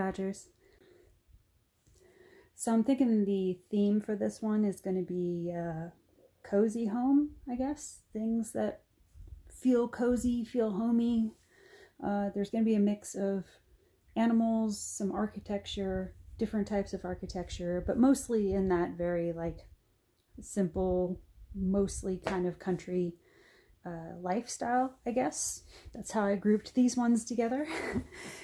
badgers. So I'm thinking the theme for this one is going to be cozy home, I guess. Things that feel cozy, feel homey. There's going to be a mix of animals, some architecture, different types of architecture, but mostly in that very like simple, mostly kind of country lifestyle, I guess. That's how I grouped these ones together.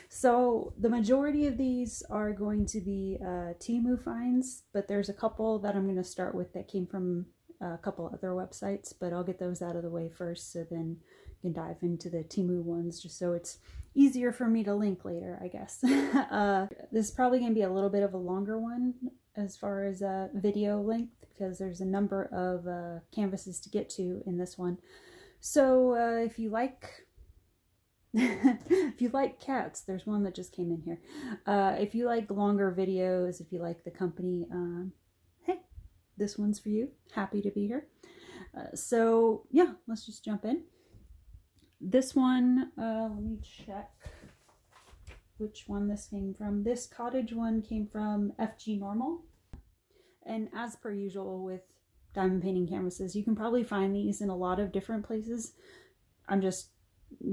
So the majority of these are going to be Temu finds, but there's a couple that I'm going to start with that came from a couple other websites, but I'll get those out of the way first, so then you can dive into the Temu ones just so it's easier for me to link later, I guess. This is probably going to be a little bit of a longer one as far as video length, because there's a number of canvases to get to in this one. So if you like if you like cats, there's one that just came in here. If you like longer videos, if you like the company, hey, this one's for you. Happy to be here. So yeah, let's just jump in. This one, let me check which one this came from. This cottage one came from FG Normal. And as per usual with diamond painting canvases, you can probably find these in a lot of different places. I'm just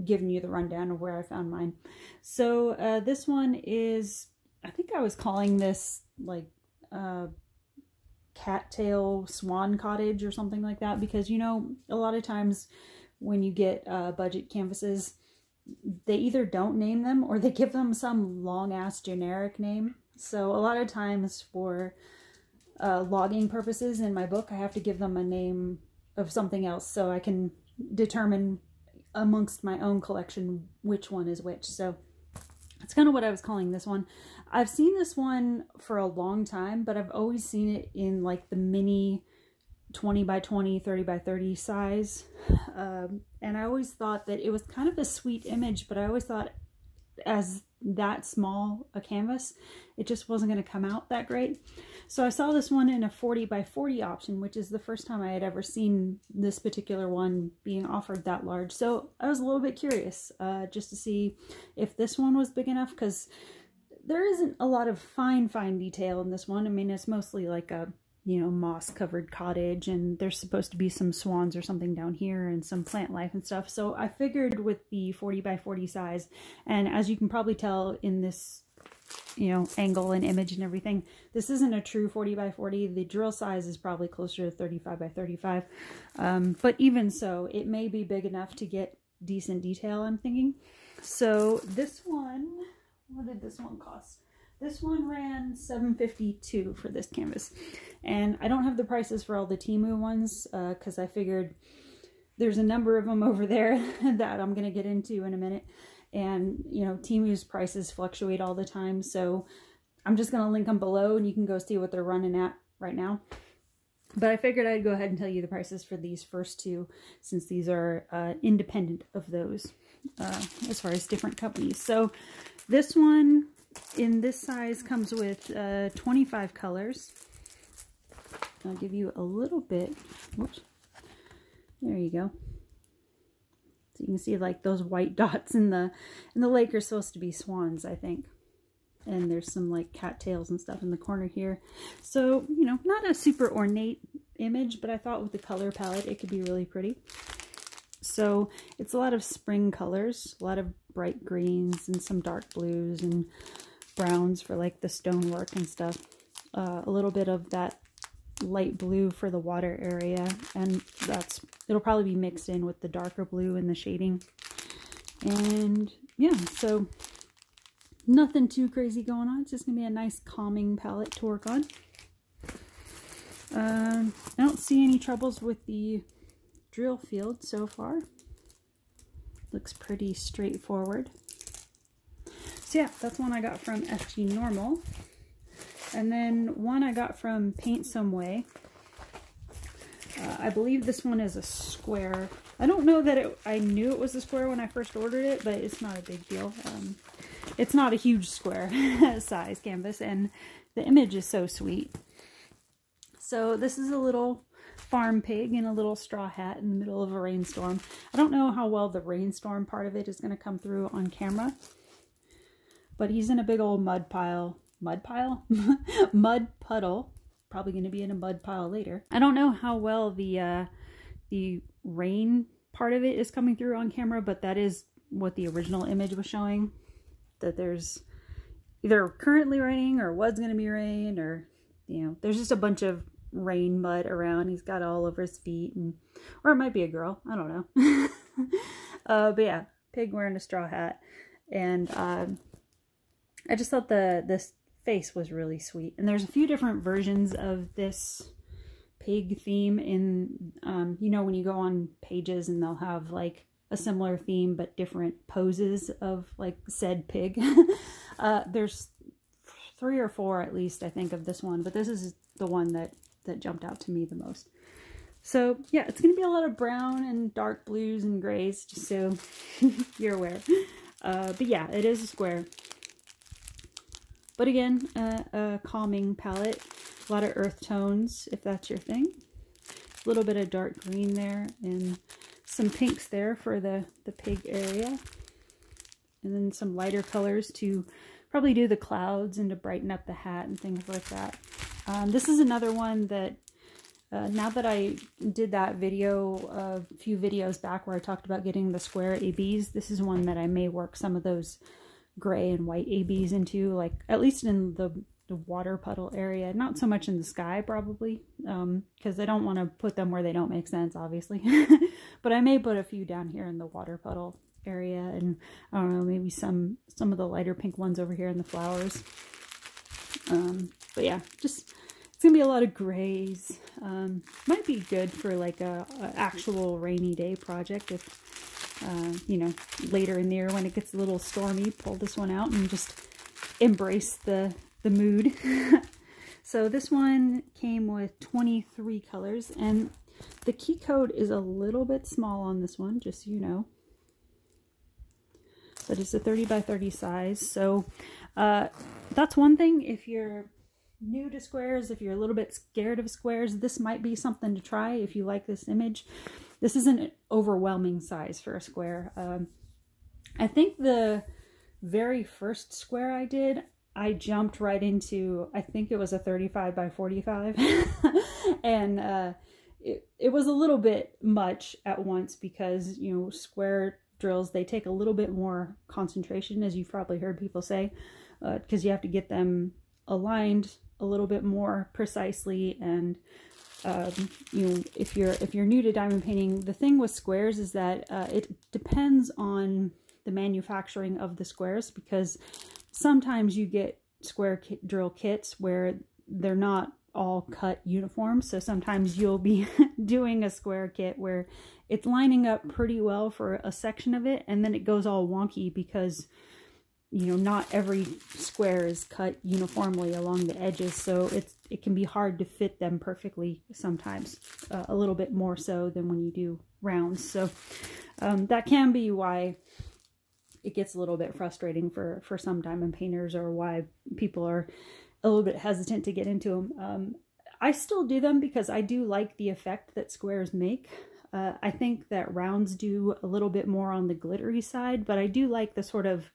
giving you the rundown of where I found mine. So this one is, I think I was calling this like cattail swan cottage or something like that, because you know, a lot of times when you get budget canvases, they either don't name them or they give them some long ass generic name. So a lot of times for logging purposes in my book, I have to give them a name of something else so I can determine amongst my own collection which one is which. So that's kind of what I was calling this one. I've seen this one for a long time, but I've always seen it in like the mini 20 by 20, 30 by 30 size. And I always thought that it was kind of a sweet image, but I always thought as that small a canvas, it just wasn't going to come out that great. So I saw this one in a 40 by 40 option, which is the first time I had ever seen this particular one being offered that large. So I was a little bit curious just to see if this one was big enough, because there isn't a lot of fine detail in this one. I mean, it's mostly like a, you know, moss covered cottage, and there's supposed to be some swans or something down here and some plant life and stuff. So I figured with the 40 by 40 size, and as you can probably tell in this, you know, angle and image and everything, this isn't a true 40 by 40. The drill size is probably closer to 35 by 35. But even so, it may be big enough to get decent detail, I'm thinking. So this one, what did this one cost? This one ran $7.52 for this canvas, and I don't have the prices for all the Temu ones because I figured there's a number of them over there that I'm going to get into in a minute, and you know, Temu's prices fluctuate all the time, so I'm just going to link them below and you can go see what they're running at right now. But I figured I'd go ahead and tell you the prices for these first two, since these are independent of those as far as different companies. So this one in this size comes with 25 colors. I'll give you a little bit. Whoops. There you go. So you can see like those white dots in the lake are supposed to be swans, I think. And there's some like cattails and stuff in the corner here. So, you know, not a super ornate image, but I thought with the color palette it could be really pretty. So it's a lot of spring colors, a lot of bright greens and some dark blues and browns for like the stonework and stuff. A little bit of that light blue for the water area, and it'll probably be mixed in with the darker blue in the shading. And yeah, so nothing too crazy going on. It's just gonna be a nice calming palette to work on. I don't see any troubles with the drill field so far. Looks pretty straightforward. So yeah, that's one I got from FG Normal. And then one I got from Paint Some Way. I believe this one is a square. I don't know that I knew it was a square when I first ordered it, but it's not a big deal. It's not a huge square size canvas, and the image is so sweet. So this is a little farm pig in a little straw hat in the middle of a rainstorm. I don't know how well the rainstorm part of it is going to come through on camera. but he's in a big old mud pile. Mud pile? Mud puddle. Probably going to be in a mud pile later. I don't know how well the rain part of it is coming through on camera, but that is what the original image was showing. That there's either currently raining or was going to be rain, or, you know, there's just a bunch of rain mud around. He's got all over his feet, and or it might be a girl. I don't know. But yeah, pig wearing a straw hat. And I just thought this face was really sweet. And there's a few different versions of this pig theme in, you know, when you go on pages and they'll have like a similar theme but different poses of like said pig. There's 3 or 4 at least, I think, of this one, but this is the one that jumped out to me the most. So yeah, it's going to be a lot of brown and dark blues and grays, just so you're aware. But yeah, it is a square. But again, a calming palette, a lot of earth tones, if that's your thing. A little bit of dark green there, and some pinks there for the pig area. And then some lighter colors to probably do the clouds and to brighten up the hat and things like that. This is another one that, now that I did that video a few videos back where I talked about getting the square ABs, this is one that I may work some of those gray and white ABs into, like at least in the water puddle area. Not so much in the sky probably, because I don't want to put them where they don't make sense, obviously. But I may put a few down here in the water puddle area, and I don't know, maybe some of the lighter pink ones over here in the flowers. But yeah, just it's gonna be a lot of grays. Might be good for like a actual rainy day project if you know, later in the year when it gets a little stormy, pull this one out and just embrace the mood. So this one came with 23 colors, and the key code is a little bit small on this one, just so you know. So it's a 30 by 30 size. So that's one thing. If you're new to squares, if you're a little bit scared of squares, this might be something to try if you like this image. This isn't an overwhelming size for a square. I think the very first square I did, I jumped right into, I think it was a 35 by 45. And it was a little bit much at once because, you know, square drills, they take a little bit more concentration, as you've probably heard people say, because you have to get them aligned a little bit more precisely. And you know, if you're new to diamond painting, the thing with squares is that it depends on the manufacturing of the squares, because sometimes you get square drill kits where they're not all cut uniform. So sometimes you'll be doing a square kit where it's lining up pretty well for a section of it, and then it goes all wonky because, you know, not every square is cut uniformly along the edges, so it can be hard to fit them perfectly sometimes, a little bit more so than when you do rounds. So that can be why it gets a little bit frustrating for some diamond painters, or why people are a little bit hesitant to get into them. I still do them because I do like the effect that squares make. I think that rounds do a little bit more on the glittery side, but I do like the sort of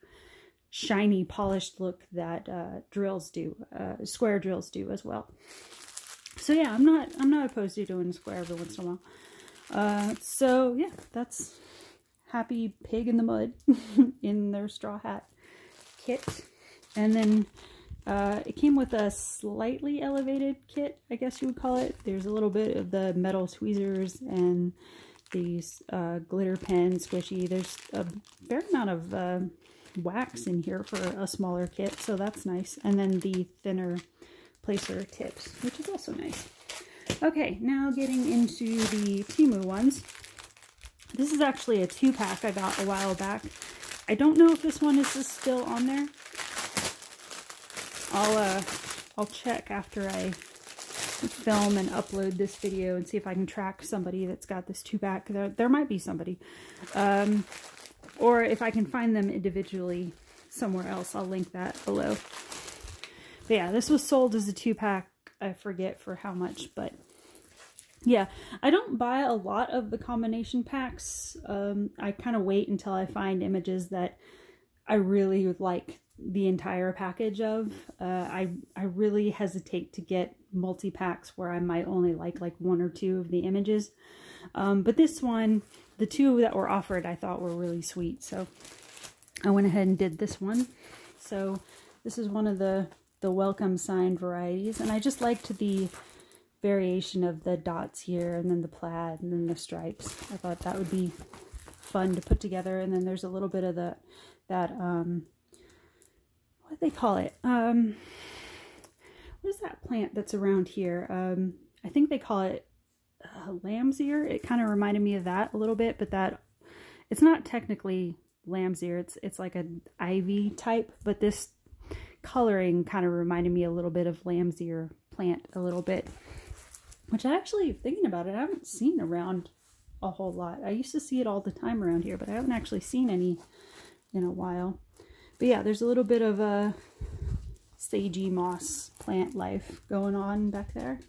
shiny, polished look that drills do, square drills do as well. So yeah, I'm not opposed to doing a square every once in a while. So yeah, that's happy pig in the mud in their straw hat kit. And then it came with a slightly elevated kit, I guess you would call it. There's a little bit of the metal tweezers and these glitter pen squishy. There's a fair amount of wax in here for a smaller kit, so that's nice. And then the thinner placer tips, which is also nice. Okay, now getting into the Temu ones. This is actually a 2-pack I got a while back. I don't know if this one is still on there. I'll check after I film and upload this video and see if I can track somebody that's got this 2-pack. There might be somebody. Or if I can find them individually somewhere else, I'll link that below. But yeah, this was sold as a 2-pack. I forget for how much, but yeah, I don't buy a lot of the combination packs. I kind of wait until I find images that I really would like the entire package of. I really hesitate to get multi-packs where I might only like one or two of the images. But this one, the two that were offered, I thought were really sweet. So I went ahead and did this one. So this is one of the welcome sign varieties. And I just liked the variation of the dots here, and then the plaid, and then the stripes. I thought that would be fun to put together. And then there's a little bit of that what do they call it? What is that plant that's around here? I think they call it lamb's ear. It kind of reminded me of that a little bit, but that it's not technically lamb's ear. It's like an ivy type, but this coloring kind of reminded me a little bit of lamb's ear plant a little bit, which I actually, thinking about it, I haven't seen around a whole lot. I used to see it all the time around here, but I haven't actually seen any in a while. But yeah, there's a little bit of a sagey moss plant life going on back there.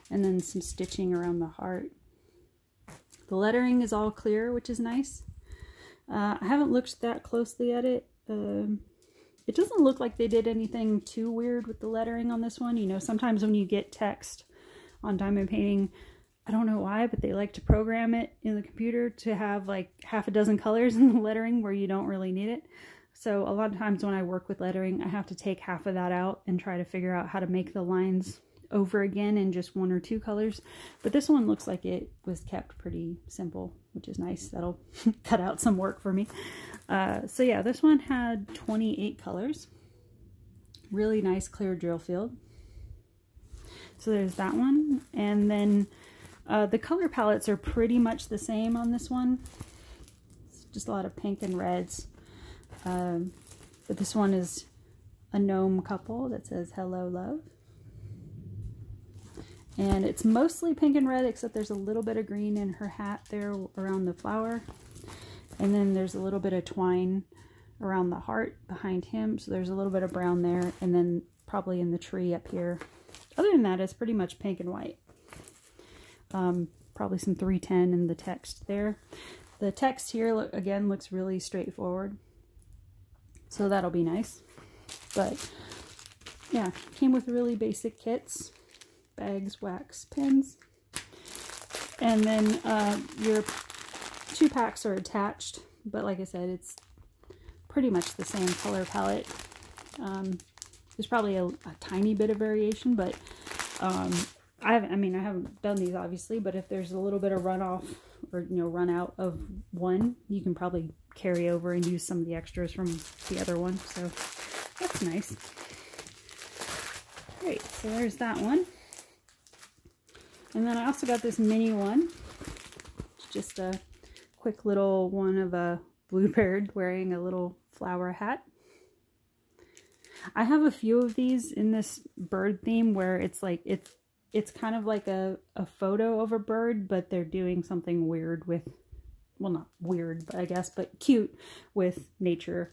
And then some stitching around the heart. The lettering is all clear, which is nice. I haven't looked that closely at it. It doesn't look like they did anything too weird with the lettering on this one. You know, sometimes when you get text on diamond painting, I don't know why, but they like to program it in the computer to have like half a dozen colors in the lettering where you don't really need it. So a lot of times when I work with lettering, I have to take half of that out and try to figure out how to make the lines over again in just one or two colors. But this one looks like it was kept pretty simple, which is nice. That'll cut out some work for me. So yeah, this one had 28 colors. Really nice clear drill field. So there's that one. And then the color palettes are pretty much the same on this one. It's just a lot of pink and reds. But this one is a gnome couple that says hello love. And it's mostly pink and red, except there's a little bit of green in her hat there around the flower. And then there's a little bit of twine around the heart behind him. So there's a little bit of brown there, and then probably in the tree up here. Other than that, it's pretty much pink and white. Probably some 310 in the text there. The text here, again, looks really straightforward. So that'll be nice. But yeah, came with really basic kits. Bags, wax, pens. And then your 2 packs are attached. But like I said, it's pretty much the same color palette. There's probably a tiny bit of variation, but I haven't done these obviously, but if there's a little bit of runoff or, you know, run out of one, you can probably carry over and use some of the extras from the other one. So that's nice. Great, so there's that one. And then I also got this mini one. It's just a quick little one of a bluebird wearing a little flower hat. I have a few of these in this bird theme where it's like, it's kind of like a photo of a bird, but they're doing something weird with, well, not weird, but I guess, but cute with nature.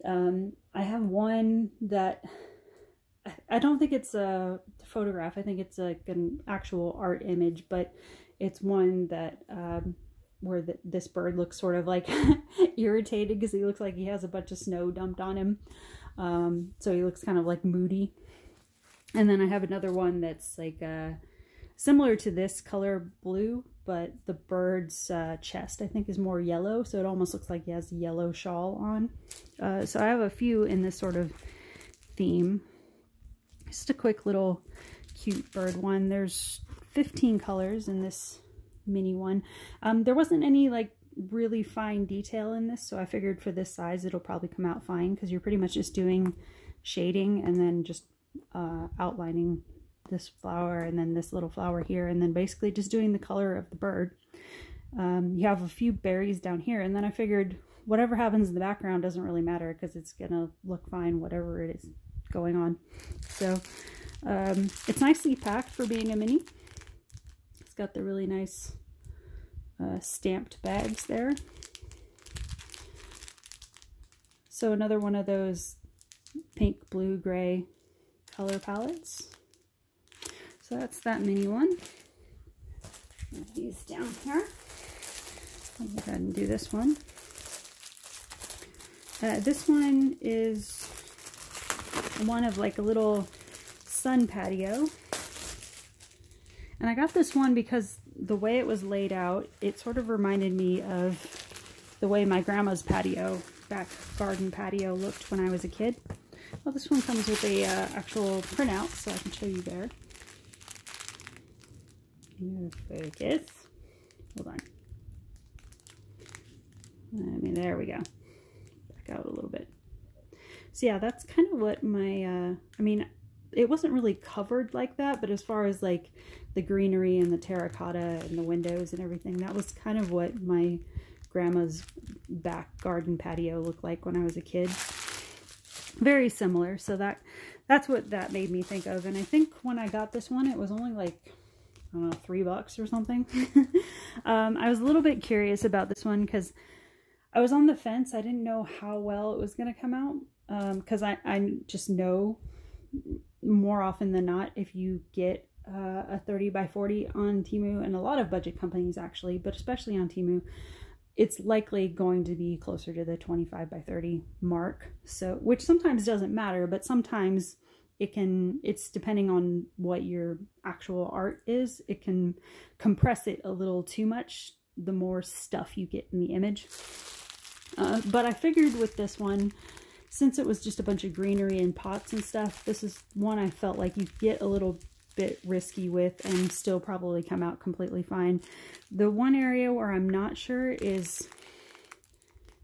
I have one that, I don't think it's a photograph. I think it's like an actual art image, but it's one that, where this bird looks sort of like irritated because he looks like he has a bunch of snow dumped on him. So he looks kind of like moody. And then I have another one that's like similar to this color blue, but the bird's chest I think is more yellow, so it almost looks like he has a yellow shawl on. So I have a few in this sort of theme. Just a quick little cute bird one. There's 15 colors in this mini one. There wasn't any like really fine detail in this, so I figured for this size it'll probably come out fine because you're pretty much just doing shading and then just outlining this flower and then this little flower here, and then basically just doing the color of the bird. You have a few berries down here, and then I figured whatever happens in the background doesn't really matter because it's gonna look fine whatever it is going on. So it's nicely packed for being a mini. It's got the really nice stamped bags there. So another one of those pink, blue, gray color palettes. So that's that mini one. Put these down here. I'll go ahead and do this one. This one is one of like a little sun patio. And I got this one because the way it was laid out, it sort of reminded me of the way my grandma's patio, back garden patio, looked when I was a kid. Well, this one comes with a actual printout, so I can show you there. Focus. Hold on. I mean, there we go. Back out a little bit. So yeah, that's kind of what my, I mean, it wasn't really covered like that, but as far as like the greenery and the terracotta and the windows and everything, that was kind of what my grandma's back garden patio looked like when I was a kid. Very similar. So that's what that made me think of. And I think when I got this one, it was only like, I don't know, $3 or something. I was a little bit curious about this one because I was on the fence. I didn't know how well it was going to come out because I just know more often than not, if you get a 30 by 40 on Temu, and a lot of budget companies actually, but especially on Temu, it's likely going to be closer to the 25 by 30 mark. So, which sometimes doesn't matter, but sometimes it's depending on what your actual art is. It can compress it a little too much the more stuff you get in the image. But I figured with this one, since it was just a bunch of greenery and pots and stuff, this is one I felt like you get a little bit risky with and still probably come out completely fine. The one area where I'm not sure is,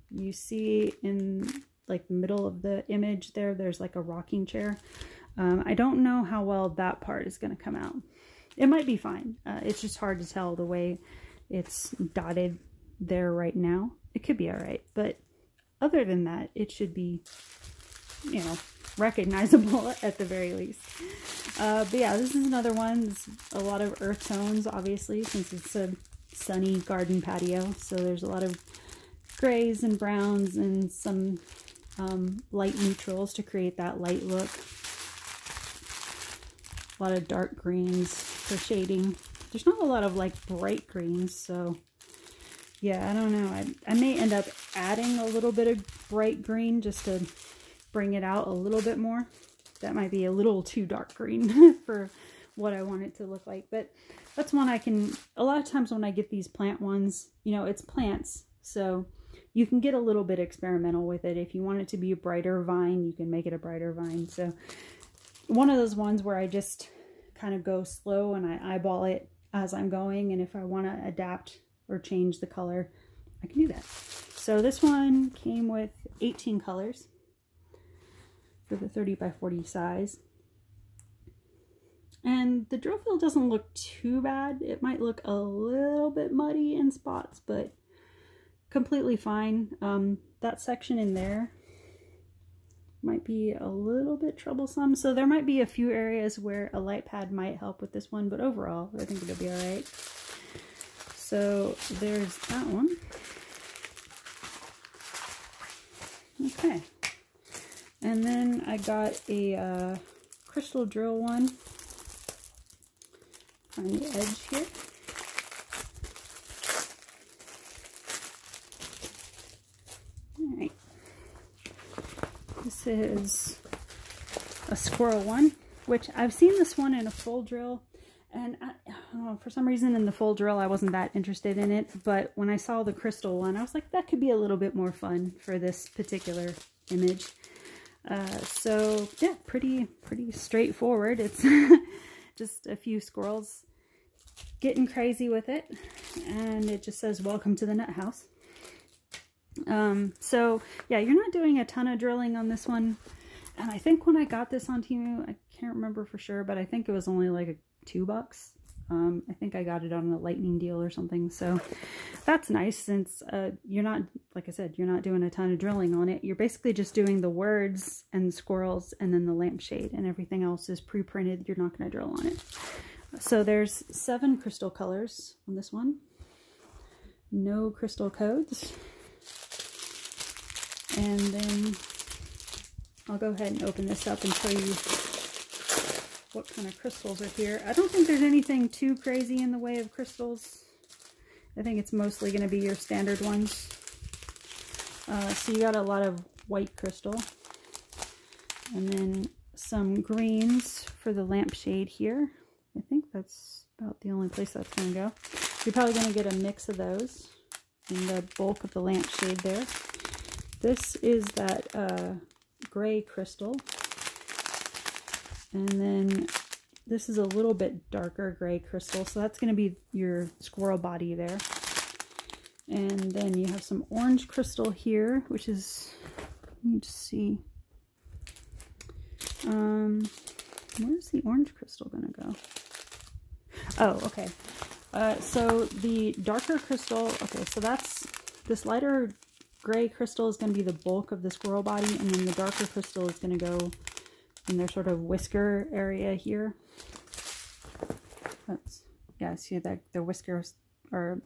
you see in like the middle of the image there's like a rocking chair. I don't know how well that part is going to come out. It might be fine. It's just hard to tell the way it's dotted there right now. It could be all right, but other than that, it should be, you know, recognizable at the very least. But yeah, this is another one. It's a lot of earth tones, obviously, since it's a sunny garden patio. So there's a lot of grays and browns and some light neutrals to create that light look. A lot of dark greens for shading. There's not a lot of like bright greens, so yeah, I don't know. I may end up adding a little bit of bright green just to bring it out a little bit more. That might be a little too dark green for what I want it to look like. But that's one I can, a lot of times when I get these plant ones, you know, it's plants. So you can get a little bit experimental with it. If you want it to be a brighter vine, you can make it a brighter vine. So one of those ones where I just kind of go slow and I eyeball it as I'm going. And if I want to adapt or change the color, I can do that. So this one came with 18 colors for the 30 by 40 size. And the drill field doesn't look too bad. It might look a little bit muddy in spots, but completely fine. That section in there might be a little bit troublesome. So there might be a few areas where a light pad might help with this one, but overall, I think it'll be all right. So there's that one. Okay. And then I got a crystal drill one on the edge here. All right. This is a squirrel one, which I've seen this one in a full drill. And I don't know, for some reason in the full drill, I wasn't that interested in it. But when I saw the crystal one, I was like, that could be a little bit more fun for this particular image. So yeah, pretty straightforward. It's just a few squirrels getting crazy with it. And it just says, welcome to the nut house. So yeah, you're not doing a ton of drilling on this one. And I think when I got this on Temu, I can't remember for sure, but I think it was only like $2. I think I got it on a lightning deal or something. So that's nice since you're not, like I said, you're not doing a ton of drilling on it. You're basically just doing the words and the squirrels and then the lampshade, and everything else is pre-printed. You're not going to drill on it. So there's 7 crystal colors on this one. No crystal codes. And then I'll go ahead and open this up and show you what kind of crystals are here. I don't think there's anything too crazy in the way of crystals. I think it's mostly going to be your standard ones. So you got a lot of white crystal. And then some greens for the lampshade here. I think that's about the only place that's going to go. You're probably going to get a mix of those in the bulk of the lampshade there. This is that gray crystal. And then this is a little bit darker gray crystal. So that's going to be your squirrel body there. And then you have some orange crystal here, which is, let me just see. Where's the orange crystal going to go? Oh, okay. So the darker crystal, okay, so that's, this lighter gray crystal is going to be the bulk of the squirrel body, and then the darker crystal is going to go in their sort of whisker area here. That's, yeah, see that the whiskers are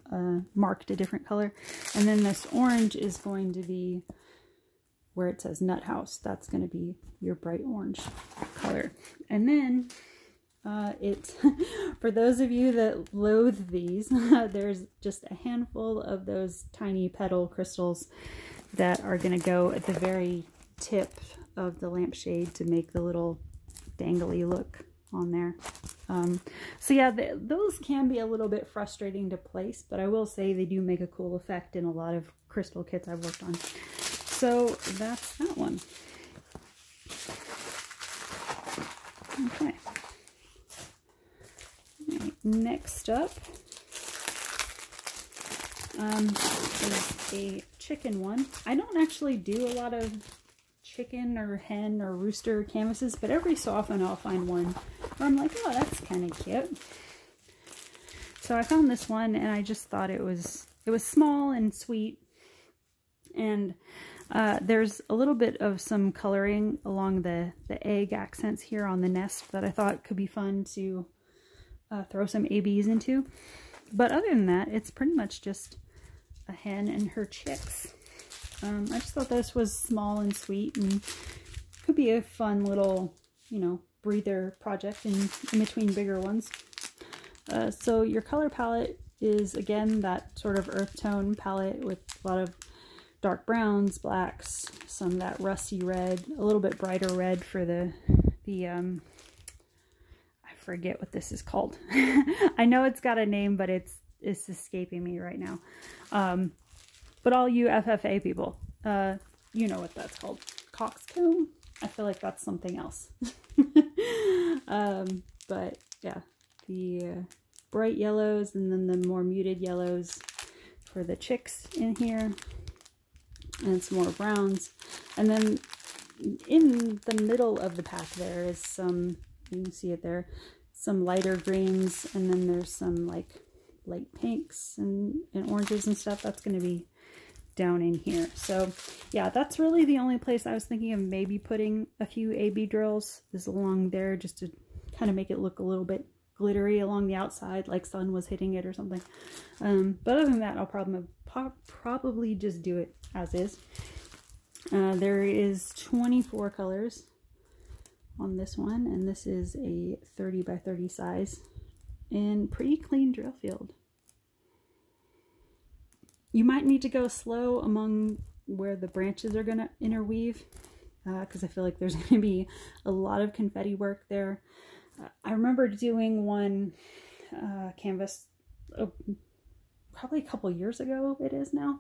marked a different color. And then this orange is going to be where it says nut house. That's going to be your bright orange color. And then it's for those of you that loathe these, there's just a handful of those tiny petal crystals that are going to go at the very tip of the lampshade to make the little dangly look on there. So yeah, those can be a little bit frustrating to place, but I will say they do make a cool effect in a lot of crystal kits I've worked on. So that's that one. Okay. Right, next up is a chicken one. I don't actually do a lot of chicken or hen or rooster canvases, but every so often I'll find one where I'm like, oh, that's kind of cute. So I found this one and I just thought it was small and sweet, and there's a little bit of some coloring along the egg accents here on the nest that I thought could be fun to throw some ABs into. But other than that, it's pretty much just a hen and her chicks. I just thought this was small and sweet and could be a fun little, you know, breather project in between bigger ones. So your color palette is, again, that sort of earth tone palette with a lot of dark browns, blacks, some of that rusty red, a little bit brighter red for the I forget what this is called. I know it's got a name, but it's escaping me right now. But all you FFA people, you know what that's called. Coxcomb? I feel like that's something else. But yeah, the bright yellows and then the more muted yellows for the chicks in here. And some more browns. And then in the middle of the pack there is some, you can see it there, some lighter greens, and then there's some like light pinks and oranges and stuff. That's going to be down in here. So yeah, that's really the only place I was thinking of maybe putting a few AB drills is along there, just to kind of make it look a little bit glittery along the outside, like sun was hitting it or something. But other than that, I'll probably just do it as is. There is 24 colors on this one, and this is a 30 by 30 size and pretty clean drill field. You might need to go slow among where the branches are going to interweave, because I feel like there's going to be a lot of confetti work there. I remember doing one canvas probably a couple years ago, it is now,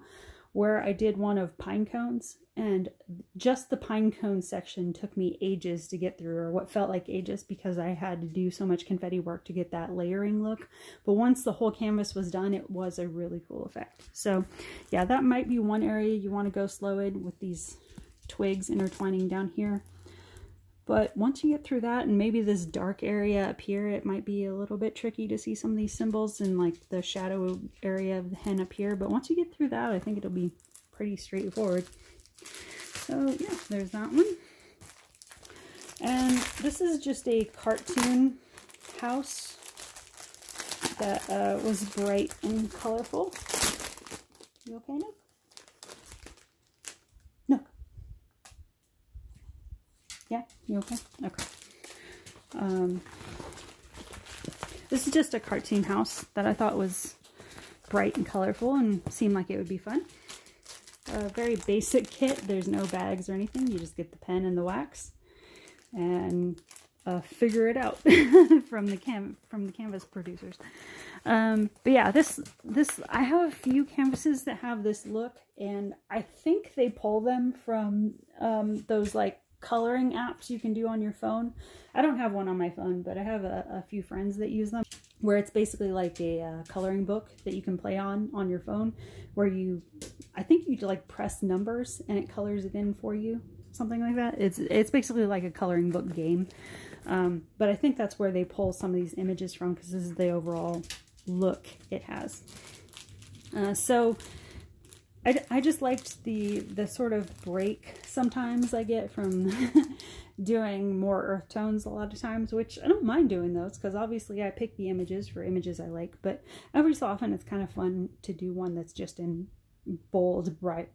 where I did one of pine cones, and just the pine cone section took me ages to get through, or what felt like ages, because I had to do so much confetti work to get that layering look. But once the whole canvas was done, it was a really cool effect. So yeah, that might be one area you want to go slow in with these twigs intertwining down here. But once you get through that, and maybe this dark area up here, it might be a little bit tricky to see some of these symbols and like the shadow area of the hen up here. But once you get through that, I think it'll be pretty straightforward. So yeah, there's that one. And this is just a cartoon house that was bright and colorful. You okay, Nook? Nook. Yeah, you okay? Okay. This is just a cartoon house that I thought was bright and colorful and seemed like it would be fun. A very basic kit. There's no bags or anything. You just get the pen and the wax. and figure it out from the canvas producers. But yeah, this I have a few canvases that have this look, and I think they pull them from those like coloring apps you can do on your phone. I don't have one on my phone, but I have a few friends that use them, where it's basically like a coloring book that you can play on your phone, where I think you like press numbers and it colors it in for you, something like that. It's basically like a coloring book game. But I think that's where they pull some of these images from, because this is the overall look it has. So I just liked the sort of break sometimes I get from doing more earth tones a lot of times, which I don't mind doing those, because obviously I pick the images for images I like, but every so often it's kind of fun to do one that's just in bold, bright,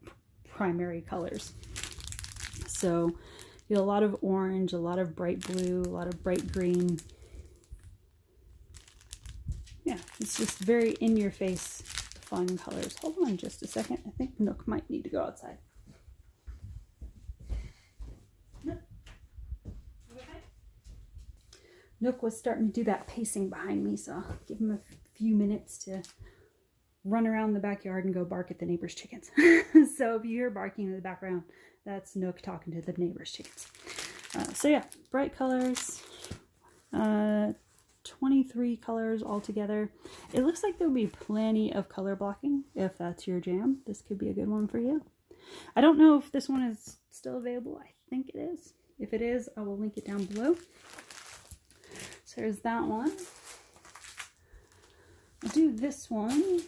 primary colors. So you know, a lot of orange, a lot of bright blue, a lot of bright green. Yeah, it's just very in-your-face fun colors. Hold on just a second. I think Nook might need to go outside. Nook. Okay. Nook was starting to do that pacing behind me, so I'll give him a few minutes to run around the backyard and go bark at the neighbor's chickens. So if you hear barking in the background, that's Nook talking to the neighbor's chickens. So yeah, bright colors, 23 colors altogether. It looks like there'll be plenty of color blocking. If that's your jam, this could be a good one for you. I don't know if this one is still available. I think it is. If it is, I will link it down below. So there's that one. I'll do this one.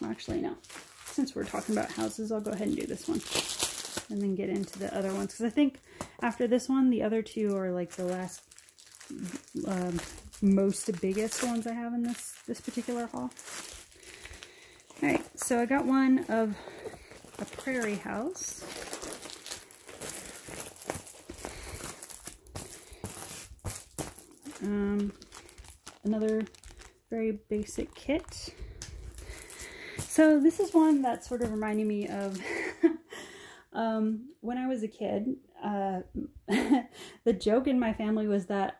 Actually, no. Since we're talking about houses, I'll go ahead and do this one. And then get into the other ones. Because I think after this one, the other two are like the last most biggest ones I have in this particular haul. Alright, so I got one of a prairie house. Another very basic kit. So this is one that sort of reminded me of when I was a kid. The joke in my family was that,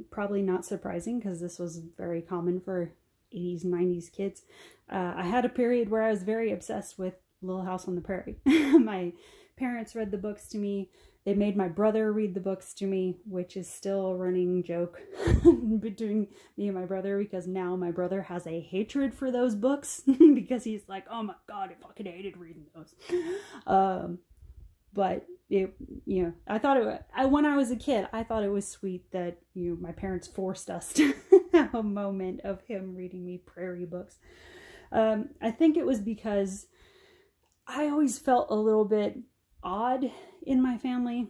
probably not surprising because this was very common for 80s, 90s kids. I had a period where I was very obsessed with Little House on the Prairie. My parents read the books to me. They made my brother read the books to me, which is still a running joke between me and my brother, because now my brother has a hatred for those books because he's like, oh my god, I fucking hated reading those. But it, you know, I thought when I was a kid, I thought it was sweet that, you know, my parents forced us to have a moment of him reading me prairie books. I think it was because I always felt a little bit odd in my family.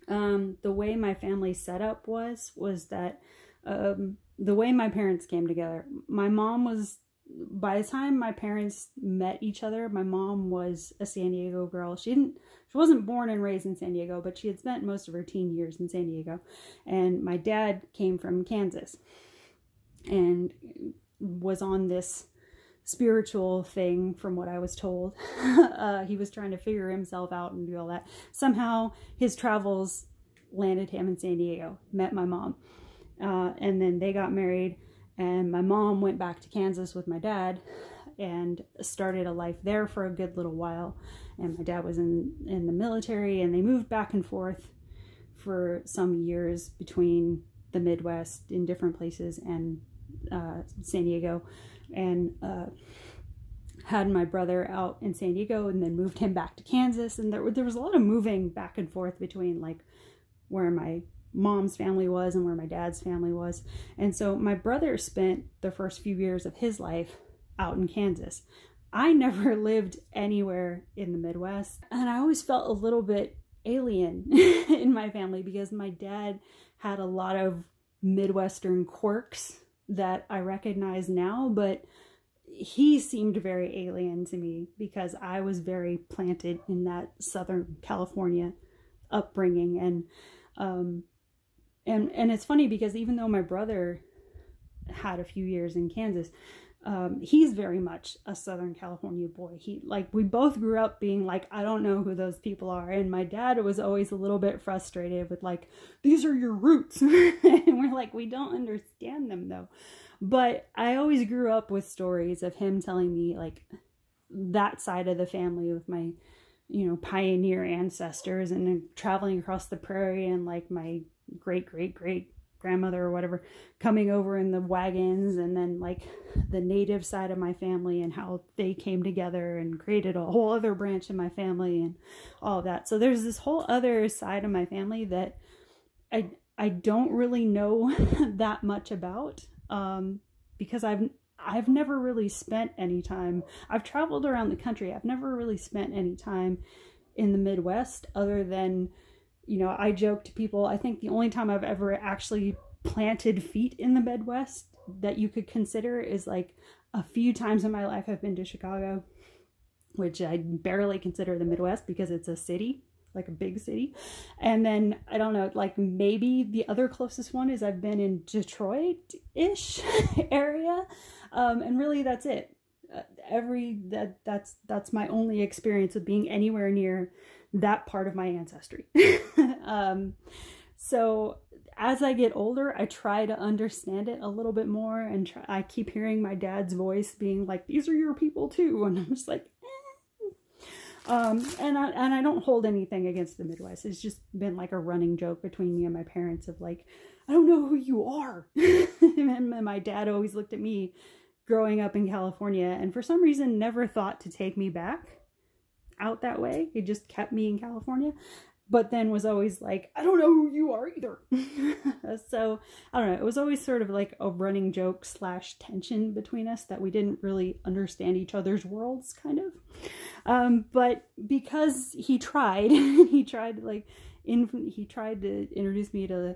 The way my family setup was that the way my parents came together, my mom was, by the time my parents met each other, my mom was a San Diego girl. She wasn't born and raised in San Diego, but she had spent most of her teen years in San Diego. And my dad came from Kansas and was on this spiritual thing, from what I was told. He was trying to figure himself out and do all that. Somehow his travels landed him in San Diego, met my mom, and then they got married, and my mom went back to Kansas with my dad and started a life there for a good little while. And my dad was in the military, and they moved back and forth for some years between the Midwest in different places and San Diego, and had my brother out in San Diego and then moved him back to Kansas. And there was a lot of moving back and forth between like where my mom's family was and where my dad's family was. And so my brother spent the first few years of his life out in Kansas. I never lived anywhere in the Midwest, and I always felt a little bit alien in my family because my dad had a lot of Midwestern quirks that I recognize now, but he seemed very alien to me because I was very planted in that Southern California upbringing. And it's funny because even though my brother had a few years in Kansas. He's very much a Southern California boy. We both grew up being like, I don't know who those people are. And my dad was always a little bit frustrated with like, these are your roots. And we're like, we don't understand them though. But I always grew up with stories of him telling me like that side of the family with my, pioneer ancestors, and traveling across the prairie, and like my great grandmother or whatever coming over in the wagons, and then like the native side of my family and how they came together and created a whole other branch in my family and all of that. So there's this whole other side of my family that I don't really know that much about, because I've never really spent any time. I've traveled around the country. I've never really spent any time in the Midwest, other than, I joke to people, I think the only time I've ever actually planted feet in the Midwest that you could consider is like a few times in my life I've been to Chicago, which I barely consider the Midwest because it's a city, like a big city. And then I don't know, like maybe the other closest one is I've been in Detroit-ish area. And really that's it. That's my only experience with being anywhere near that part of my ancestry. So as I get older, I try to understand it a little bit more, and I keep hearing my dad's voice being like, these are your people too. And I'm just like, and I don't hold anything against the Midwest. It's just been like a running joke between me and my parents of like, I don't know who you are. And my dad always looked at me growing up in California, and for some reason never thought to take me back out that way. He just kept me in California, but then was always like, I don't know who you are either. So I don't know. It was always sort of like a running joke / tension between us that we didn't really understand each other's worlds, kind of. But because he tried, he tried to introduce me to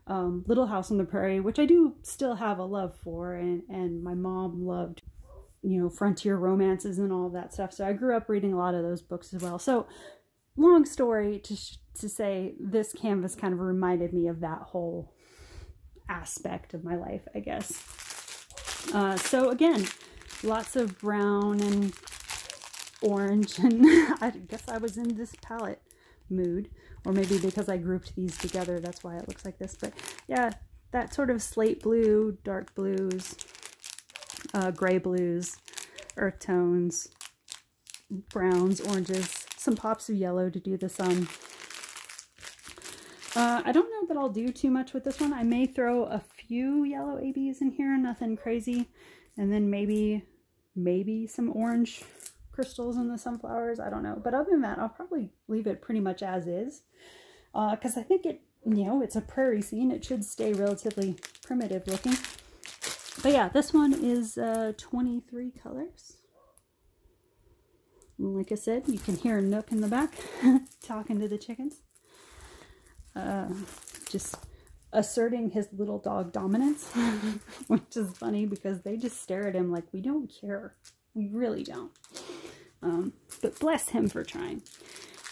Little House on the Prairie, which I do still have a love for, and my mom loved, frontier romances and all of that stuff. So I grew up reading a lot of those books as well. So long story to say, this canvas kind of reminded me of that whole aspect of my life, I guess. So again, lots of brown and orange, and I guess I was in this palette mood, or maybe because I grouped these together, that's why it looks like this. But yeah, that sort of slate blue, dark blues, gray blues, earth tones, browns, oranges, some pops of yellow to do the sun. I don't know that I'll do too much with this one. I may throw a few yellow ABs in here, nothing crazy, and then maybe some orange crystals in the sunflowers. I don't know, but other than that, I'll probably leave it pretty much as is, because I think it's a prairie scene. It should stay relatively primitive looking. But yeah, this one is 23 colors. And like I said, you can hear Nook in the back talking to the chickens. Just asserting his little dog dominance, which is funny because they just stare at him like, we don't care. We really don't. But bless him for trying.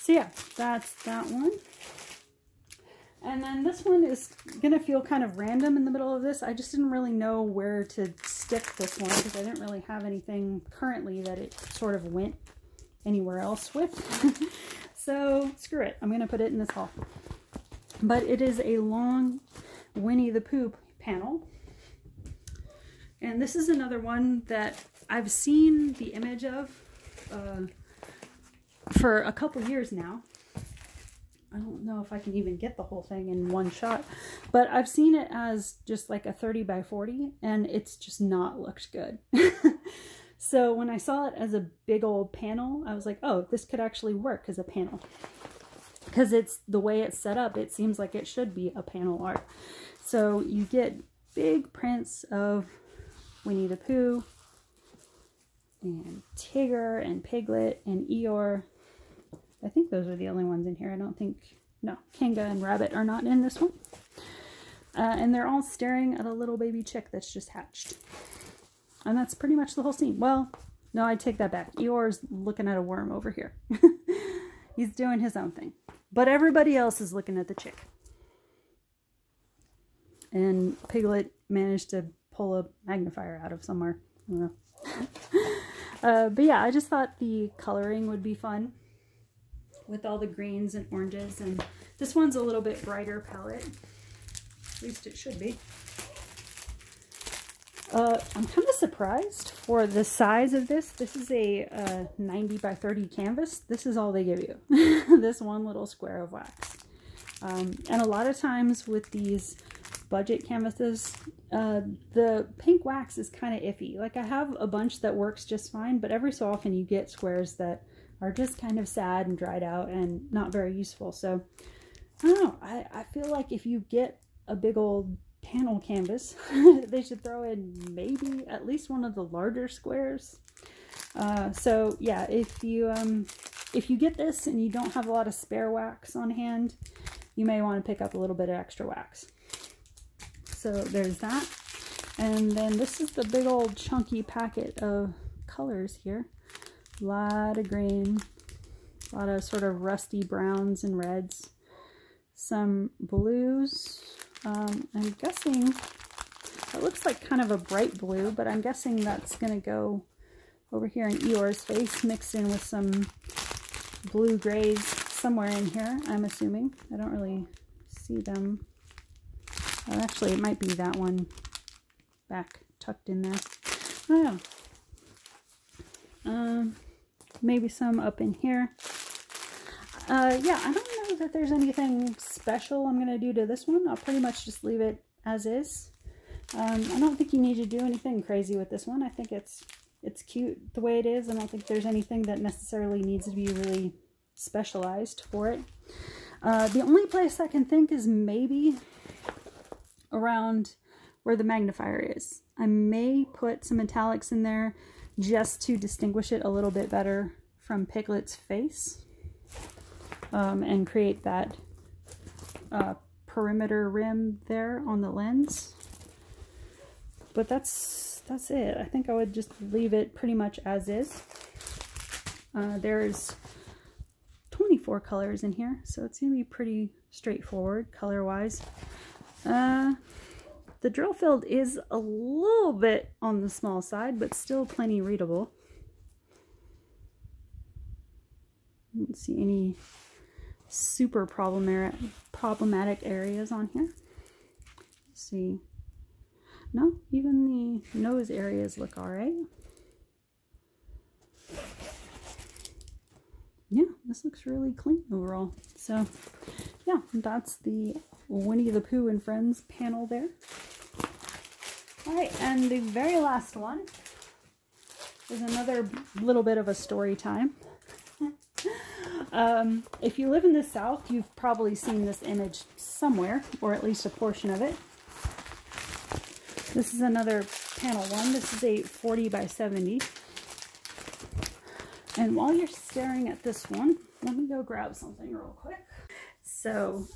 So yeah, that's that one. And then this one is going to feel kind of random in the middle of this. I just didn't really know where to stick this one because I didn't really have anything currently that it sort of went anywhere else with. So screw it. I'm going to put it in this haul. But it is a long Winnie the Pooh panel. And this is another one that I've seen the image of for a couple years now. I don't know if I can even get the whole thing in one shot, but I've seen it as just like a 30 by 40, and it's just not looked good. So when I saw it as a big old panel, I was like, oh, this could actually work as a panel. Because it's the way it's set up, it seems like it should be a panel art. So you get big prints of Winnie the Pooh, and Tigger, and Piglet, and Eeyore. I think those are the only ones in here. I don't think, no, Kanga and Rabbit are not in this one. And they're all staring at a little baby chick that's just hatched. And that's pretty much the whole scene. Well, no, I take that back. Eeyore's looking at a worm over here. He's doing his own thing. But everybody else is looking at the chick. And Piglet managed to pull a magnifier out of somewhere. I don't know. But yeah, I just thought the coloring would be fun with all the greens and oranges, and this one's a little bit brighter palette. At least it should be. I'm kind of surprised for the size of this. This is a 90 by 30 canvas. This is all they give you. This one little square of wax. And a lot of times with these budget canvases, the pink wax is kind of iffy. Like, I have a bunch that works just fine, but every so often you get squares that are just kind of sad and dried out and not very useful. So I don't know. I feel like if you get a big old panel canvas, they should throw in maybe at least one of the larger squares. So yeah, if you get this and you don't have a lot of spare wax on hand, you may want to pick up a little bit of extra wax. So there's that. And then this is the big old chunky packet of colors here. A lot of green, a lot of sort of rusty browns and reds, some blues. I'm guessing it looks like kind of a bright blue, but I'm guessing that's going to go over here in Eeyore's face, mixed in with some blue grays somewhere in here, I'm assuming. I don't really see them. Oh, actually, it might be that one back tucked in there. I don't know. Maybe some up in here. Yeah, I don't know that there's anything special I'm going to do to this one. I'll pretty much just leave it as is. I don't think you need to do anything crazy with this one. I think it's cute the way it is. I don't think there's anything that necessarily needs to be really specialized for it. The only place I can think is maybe around where the magnifier is. I may put some metallics in there just to distinguish it a little bit better from Piglet's face. And create that perimeter rim there on the lens. But that's it. I think I would just leave it pretty much as is. There's 24 colors in here, so it's going to be pretty straightforward color-wise. The drill field is a little bit on the small side, but still plenty readable. I don't see any super problematic areas on here. Let's see. No, even the nose areas look all right. Yeah, this looks really clean overall. So yeah, that's the Winnie the Pooh and Friends panel there. All right, and the very last one is another little bit of a story time. If you live in the South, you've probably seen this image somewhere, or at least a portion of it. This is another panel one. This is a 40 by 70. And while you're staring at this one, let me go grab something real quick. So,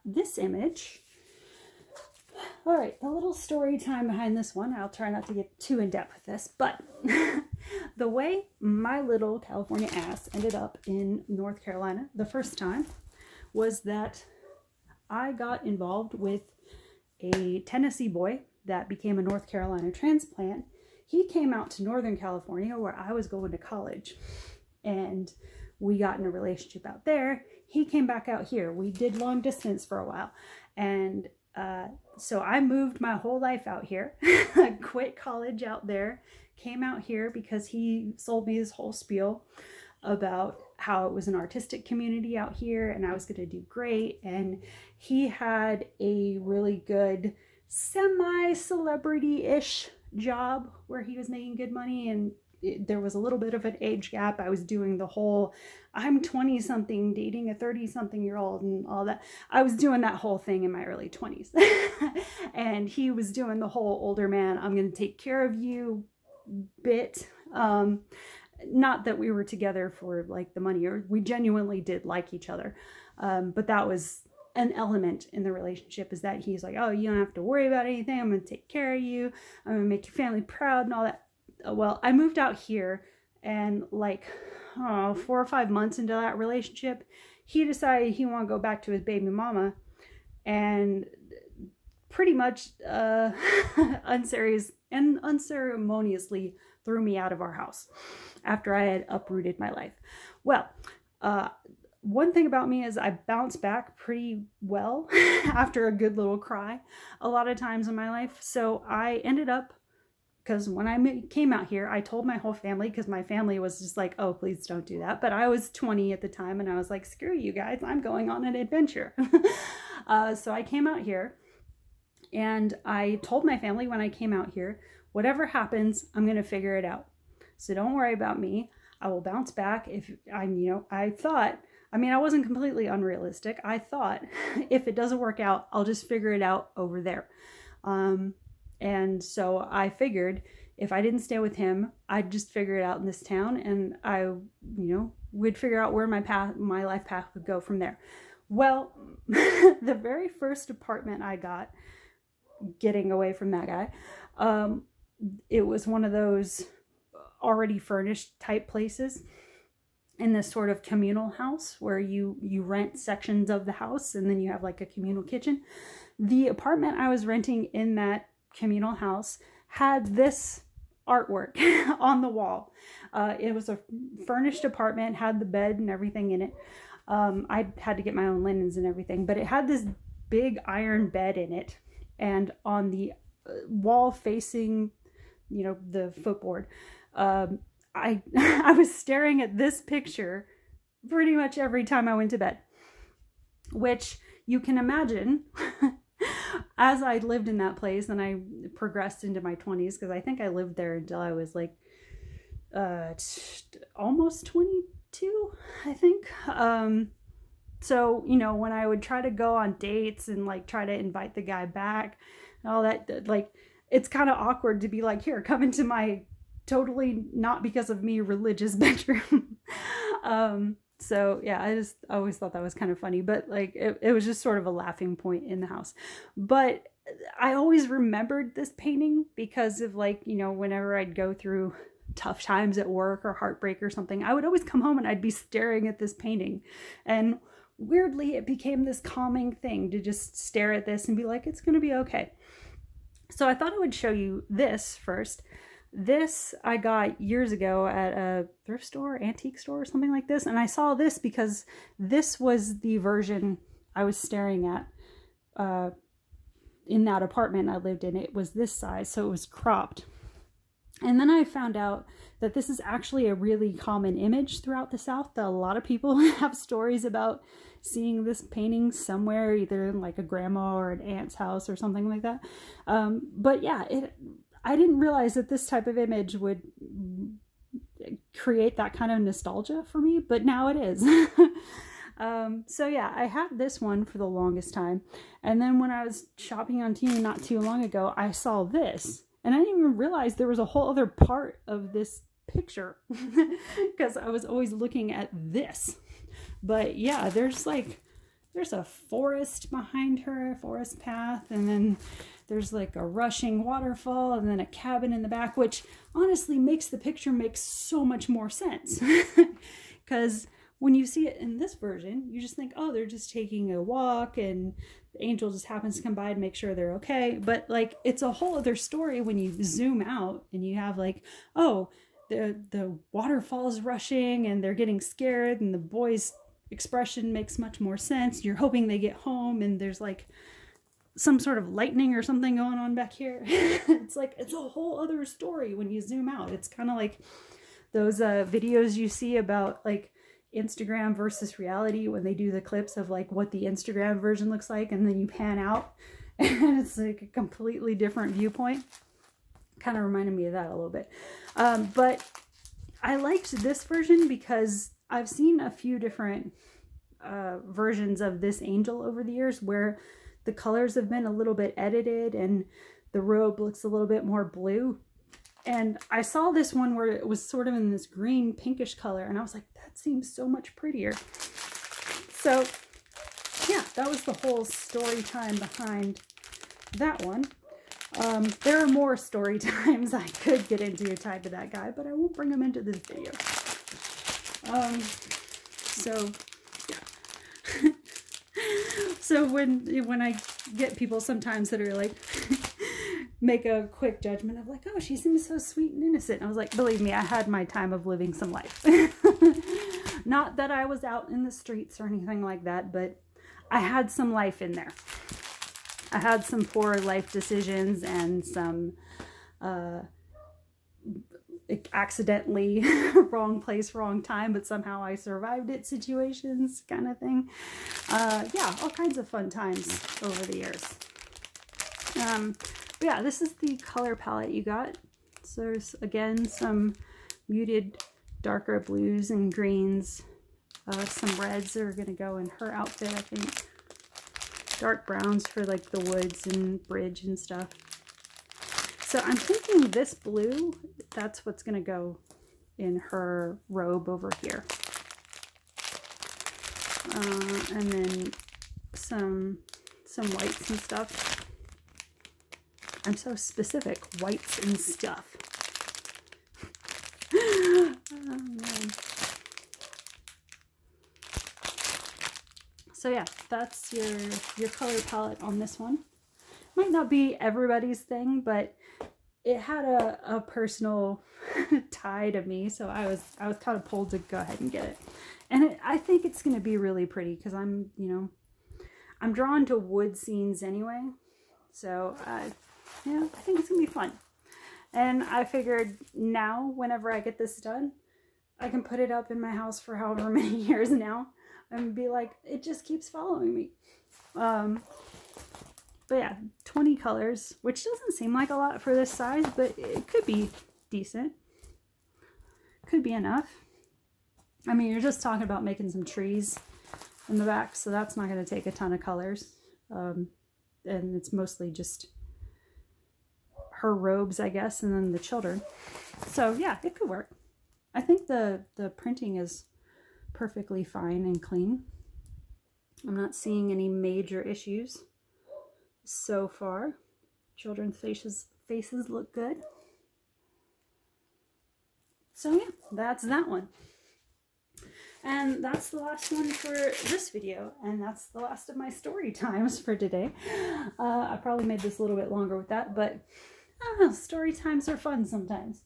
this image. All right, the little story time behind this one. I'll try not to get too in depth with this, but the way my little California ass ended up in North Carolina the first time was that I got involved with a Tennessee boy that became a North Carolina transplant. He came out to Northern California where I was going to college, and we got in a relationship out there. He came back out here. We did long distance for a while, and so I moved my whole life out here. I quit college out there, came out here because he sold me his whole spiel about how it was an artistic community out here and I was going to do great. And he had a really good semi-celebrity-ish job where he was making good money, and there was a little bit of an age gap. I was doing the whole, I'm 20 something dating a 30 something year old and all that. I was doing that whole thing in my early 20s. And he was doing the whole older man, I'm going to take care of you bit. Not that we were together for like the money, or we genuinely did like each other. But that was an element in the relationship, is that he's like, oh, you don't have to worry about anything. I'm going to take care of you. I'm going to make your family proud and all that. Well, I moved out here, and like 4 or 5 months into that relationship, he decided he wanted to go back to his baby mama and pretty much unceremoniously threw me out of our house after I had uprooted my life. Well, one thing about me is I bounce back pretty well after a good little cry a lot of times in my life. So I ended up, because when I came out here, I told my whole family, because my family was just like, oh, please don't do that. But I was 20 at the time, and I was like, screw you guys, I'm going on an adventure. So I came out here, and I told my family when I came out here, whatever happens, I'm going to figure it out. So don't worry about me. I will bounce back. If I thought, I mean, I wasn't completely unrealistic. I thought if it doesn't work out, I'll just figure it out over there. And so I figured if I didn't stay with him, I'd just figure it out in this town, and I, would figure out where my life path would go from there. Well, the very first apartment I got, getting away from that guy, it was one of those already furnished type places in this sort of communal house where you rent sections of the house and then you have like a communal kitchen. The apartment I was renting in that communal house had this artwork on the wall. It was a furnished apartment, had the bed and everything in it. I had to get my own linens and everything, but it had this big iron bed in it, and on the wall facing, the footboard, I was staring at this picture pretty much every time I went to bed, which you can imagine. As I lived in that place and I progressed into my 20s, because I think I lived there until I was like almost 22, I think. So, when I would try to go on dates and like try to invite the guy back and all that, like, it's kind of awkward to be like, here, come into my totally not because of me religious bedroom. So yeah, I always thought that was kind of funny, but like it was just sort of a laughing point in the house. But I always remembered this painting because of like, whenever I'd go through tough times at work or heartbreak or something, I would always come home and I'd be staring at this painting. And weirdly, it became this calming thing to just stare at this and be like, it's going to be okay. So I thought I would show you this first. This I got years ago at a thrift store, antique store, or something like this. And I saw this because this was the version I was staring at in that apartment I lived in. It was this size, so it was cropped. And then I found out that this is actually a really common image throughout the South, that a lot of people have stories about seeing this painting somewhere, either in like a grandma or an aunt's house or something like that. But yeah, I didn't realize that this type of image would create that kind of nostalgia for me, but now it is. So yeah, I had this one for the longest time. And then when I was shopping on Temu not too long ago, I saw this. And I didn't even realize there was a whole other part of this picture because I was always looking at this. But yeah, there's a forest behind her, a forest path, and then there's like a rushing waterfall and then a cabin in the back, which honestly makes the picture make so much more sense. Because when you see it in this version, you just think, oh, they're just taking a walk and the angel just happens to come by and make sure they're okay. But like, it's a whole other story when you zoom out and you have like, oh, the waterfall's rushing and they're getting scared and the boy's expression makes much more sense. You're hoping they get home and there's like some sort of lightning or something going on back here. It's like, it's a whole other story when you zoom out. It's kind of like those videos you see about like Instagram versus reality when they do the clips of like what the Instagram version looks like, and then you pan out and it's like a completely different viewpoint. Kind of reminded me of that a little bit. But I liked this version because I've seen a few different versions of this angel over the years where the colors have been a little bit edited and the robe looks a little bit more blue. And I saw this one where it was sort of in this green pinkish color, and I was like, that seems so much prettier. So yeah, that was the whole story time behind that one. There are more story times I could get into tied to that guy, but I won't bring them into this video. So yeah. So when I get people sometimes that are like, make a quick judgment of like, oh, she seems so sweet and innocent. And I was like, believe me, I had my time of living some life. Not that I was out in the streets or anything like that, but I had some life in there. I had some poor life decisions and some accidentally wrong place, wrong time, but somehow I survived it situations kind of thing. Yeah, all kinds of fun times over the years. But yeah, this is the color palette you got. So there's, again, some muted darker blues and greens. Some reds are going to go in her outfit, I think. Dark browns for like the woods and bridge and stuff. So I'm thinking this blue, that's what's going to go in her robe over here. And then some whites and stuff. I'm so specific, whites and stuff. Oh, man. So yeah, that's your color palette on this one. Might not be everybody's thing, but it had a personal tie to me, so I was kind of pulled to go ahead and get it. And I think it's going to be really pretty because I'm drawn to wood scenes anyway. So yeah, I think it's going to be fun. And I figured now, whenever I get this done, I can put it up in my house for however many years now and be like, it just keeps following me. But yeah, 20 colors, which doesn't seem like a lot for this size, but it could be decent. Could be enough. I mean, you're just talking about making some trees in the back, so that's not going to take a ton of colors. And it's mostly just her robes, I guess, and then the children. So yeah, it could work. I think the printing is perfectly fine and clean. I'm not seeing any major issues so far. Children's faces look good. So yeah, that's that one. And that's the last one for this video, and that's the last of my story times for today. I probably made this a little bit longer with that, but I don't know, story times are fun sometimes.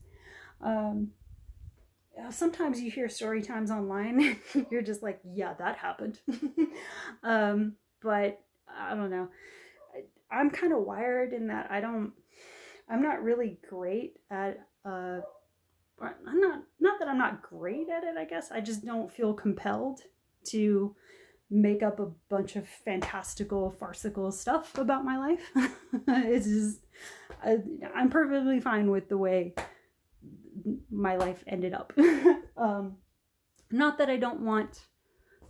Sometimes you hear story times online, you're just like, yeah, that happened. But I don't know. I'm kind of wired in that I'm not really great at, not that I'm not great at it, I guess. I just don't feel compelled to make up a bunch of fantastical, farcical stuff about my life. It's just, I'm perfectly fine with the way my life ended up. Not that I don't want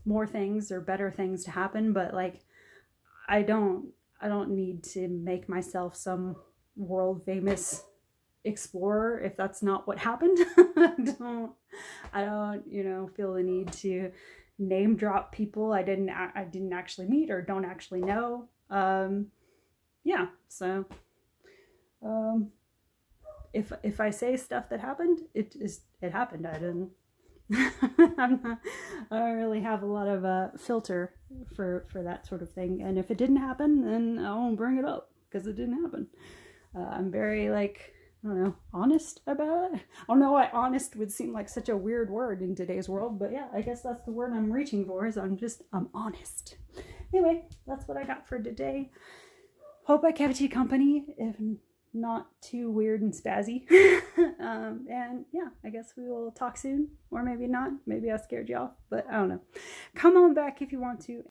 more things or better things to happen, but like, I don't need to make myself some world famous explorer if that's not what happened. I don't, feel the need to name drop people I didn't actually meet or don't actually know. Yeah, so if I say stuff that happened, it happened. I didn't. I don't really have a lot of filter for that sort of thing, and if it didn't happen, then I won't bring it up because it didn't happen. I'm very, like, I don't know, honest about it. I don't know why honest would seem like such a weird word in today's world, but yeah, I guess that's the word I'm reaching for, is I'm honest. Anyway, that's what I got for today. Hope I kept you company, if not too weird and spazzy. And yeah, I guess we will talk soon, or maybe not. Maybe I scared you off, but I don't know. Come on back if you want to.